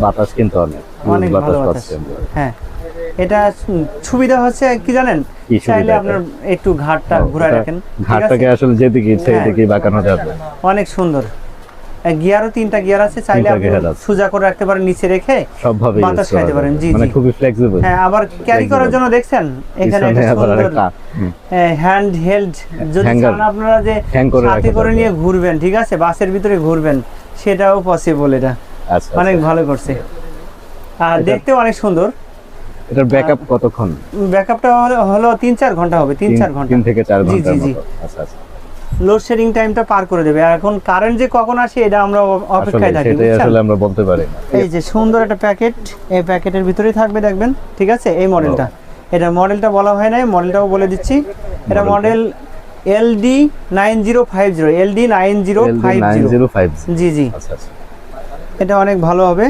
বাতাস কিন্তু অনেক ভালো বাতাস। পাচ্ছেন। হ্যাঁ, এটা সুবিধা হচ্ছে কি জানেন, কি সুবিধা চাইলে এটা? আপনার একটু ঘাটটা ঘুরায় রাখেন, ঠিক আছে? ঘাটটাকে আসলে যেদিকে ইচ্ছে হ্যাঁ। সেদিকে বাঁকানো যাবে। অনেক সুন্দর। গিয়ারও 3টা গিয়ার আছে, চাইলে 3টা আপনি গিয়ার আছে। সোজা করে রাখতে পারেন, নিচে রেখে সবভাবে বাতাস খাইতে পারেন। জি মানে জি, খুবই ফ্লেক্সিবল। হ্যাঁ, আবার ক্যারি করার জন্য দেখছেন এখানে একটা সুন্দর হ্যান্ড হেল্ড, যদি Hanger। চান আপনারা যে হ্যাং করে সাথে রাখা করে যাবে। নিয়ে ঘুরবেন, ঠিক আছে, বাসের ভিতরে ঘুরবেন, সেটাও পসিবল। এটা আচ্ছা, অনেক আচ্ছা। ভালো করছে, আর এটা- দেখতেও অনেক সুন্দর। এটার ব্যাকআপ কতক্ষণ? ব্যাকআপটা হলো 3-4 ঘন্টা হবে, 3-4 ঘন্টা। 3 থেকে 4 জি ঘন্টার জি জি, মতো। আচ্ছা, আচ্ছা। লোডশেডিং টাইমটা পার করে দেবে। আর এখন কারেন্ট যে কখন আসে এটা আমরা আসলে অপেক্ষায় থাকি, সেটাই বুঝছেন? আসলে আমরা বলতে পারি না। এই যে সুন্দর একটা প্যাকেট, এই প্যাকেটের ভিতরেই থাকবে, দেখবেন, ঠিক আছে? এই মডেলটা, এটা মডেলটা বলা হয় নাই, মডেলটাও বলে দিচ্ছি। এটা মডেল LD9050, LD9050। LD9050। জি জি, আচ্ছা, আচ্ছা। এটা অনেক ভালো হবে।